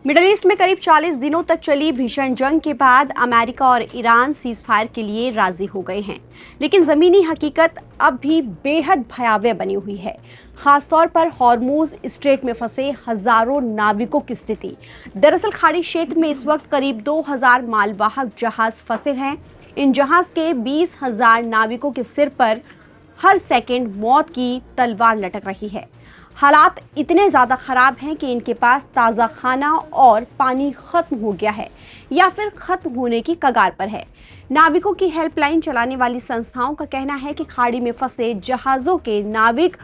Middle east में करीब 40 दिनों तक चली भीषण जंग के बाद अमेरिका और ईरान सीज फायर के लिए राजी हो गए हैं, लेकिन जमीनी हकीकत अब भी बेहद भयावह बनी हुई है। खासतौर पर हॉर्मूज स्ट्रेट में फंसे हजारों नाविकों की स्थिति। दरअसल खाड़ी क्षेत्र में इस वक्त करीब 2000 मालवाहक जहाज फंसे हैं। इन जहाज के 20,000 नाविकों के सिर पर हर सेकंड मौत की तलवार लटक रही है। हालात इतने ज़्यादा ख़राब हैं कि इनके पास ताज़ा खाना और पानी ख़त्म हो गया है या फिर ख़त्म होने की कगार पर है। नाविकों की हेल्पलाइन चलाने वाली संस्थाओं का कहना है कि खाड़ी में फंसे जहाज़ों के नाविक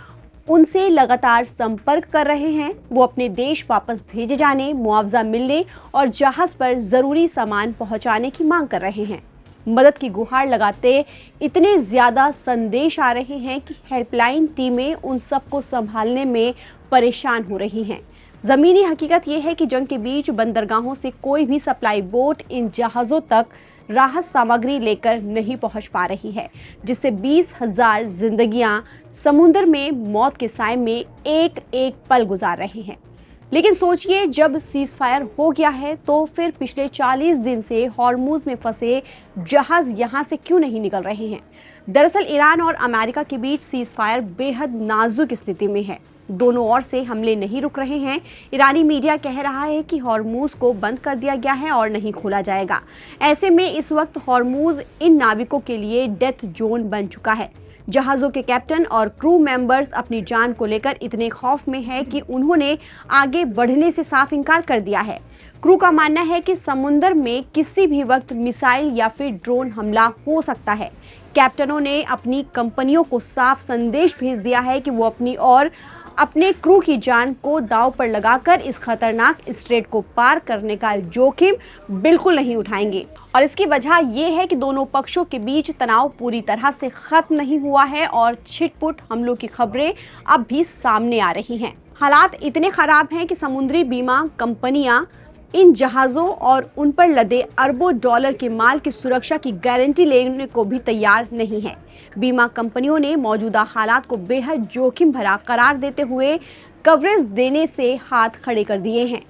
उनसे लगातार संपर्क कर रहे हैं। वो अपने देश वापस भेजे जाने, मुआवजा मिलने और जहाज़ पर ज़रूरी सामान पहुंचाने की मांग कर रहे हैं। मदद की गुहार लगाते इतने ज़्यादा संदेश आ रहे हैं कि हेल्पलाइन टीमें उन सबको संभालने में परेशान हो रही हैं। ज़मीनी हकीकत ये है कि जंग के बीच बंदरगाहों से कोई भी सप्लाई बोट इन जहाज़ों तक राहत सामग्री लेकर नहीं पहुंच पा रही है, जिससे 20,000 जिंदगियां समुद्र में मौत के साए में एक एक पल गुजार रहे हैं। लेकिन सोचिए, जब सीज फायर हो गया है तो फिर पिछले 40 दिन से हॉर्मूज में फंसे जहाज यहां से क्यों नहीं निकल रहे हैं? दरअसल ईरान और अमेरिका के बीच सीज फायर बेहद नाजुक स्थिति में है। दोनों ओर से हमले नहीं रुक रहे हैं। ईरानी मीडिया कह रहा है कि हॉर्मूज को बंद कर दिया गया है और नहीं खोला जाएगा। ऐसे में इस वक्त हॉर्मूज इन नाविकों के लिए डेथ जोन बन चुका है। जहाज़ों के कैप्टन और क्रू मेंबर्स अपनी जान को लेकर इतने खौफ में है कि उन्होंने आगे बढ़ने से साफ इनकार कर दिया है। क्रू का मानना है कि समुद्र में किसी भी वक्त मिसाइल या फिर ड्रोन हमला हो सकता है। कैप्टनों ने अपनी कंपनियों को साफ संदेश भेज दिया है कि वो अपनी और अपने क्रू की जान को दांव पर लगाकर इस खतरनाक स्ट्रेट को पार करने का जोखिम बिल्कुल नहीं उठाएंगे। और इसकी वजह यह है कि दोनों पक्षों के बीच तनाव पूरी तरह से खत्म नहीं हुआ है और छिटपुट हमलों की खबरें अब भी सामने आ रही हैं। हालात इतने खराब हैं कि समुद्री बीमा कंपनियां इन जहाज़ों और उन पर लदे अरबों डॉलर के माल की सुरक्षा की गारंटी लेने को भी तैयार नहीं है। बीमा कंपनियों ने मौजूदा हालात को बेहद जोखिम भरा करार देते हुए कवरेज देने से हाथ खड़े कर दिए हैं।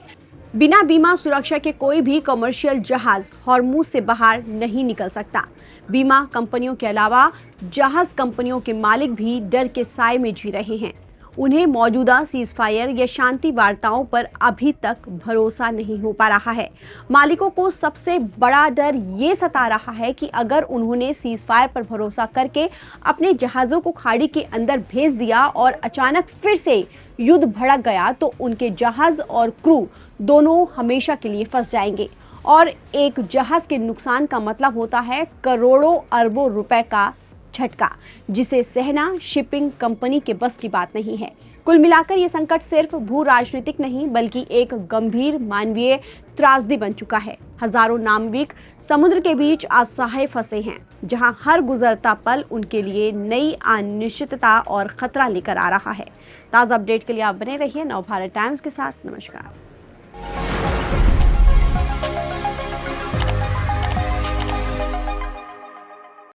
बिना बीमा सुरक्षा के कोई भी कमर्शियल जहाज हॉर्मूज से बाहर नहीं निकल सकता। बीमा कंपनियों के अलावा जहाज कंपनियों के मालिक भी डर के साए में जी रहे हैं। उन्हें मौजूदा सीज फायर या शांति वार्ताओं पर अभी तक भरोसा नहीं हो पा रहा है। मालिकों को सबसे बड़ा डर ये सता रहा है कि अगर उन्होंने सीज फायर पर भरोसा करके अपने जहाज़ों को खाड़ी के अंदर भेज दिया और अचानक फिर से युद्ध भड़क गया तो उनके जहाज़ और क्रू दोनों हमेशा के लिए फंस जाएंगे। और एक जहाज़ के नुकसान का मतलब होता है करोड़ों अरबों रुपए का झटका, जिसे सहना शिपिंग कंपनी के बस की बात नहीं है। कुल मिलाकर ये संकट सिर्फ भू राजनीतिक नहीं बल्कि एक गंभीर मानवीय त्रासदी बन चुका है। हजारों नाविक समुद्र के बीच असहाय फंसे हैं, जहां हर गुजरता पल उनके लिए नई अनिश्चितता और खतरा लेकर आ रहा है। ताज़ा अपडेट के लिए आप बने रहिए नवभारत टाइम्स के साथ। नमस्कार।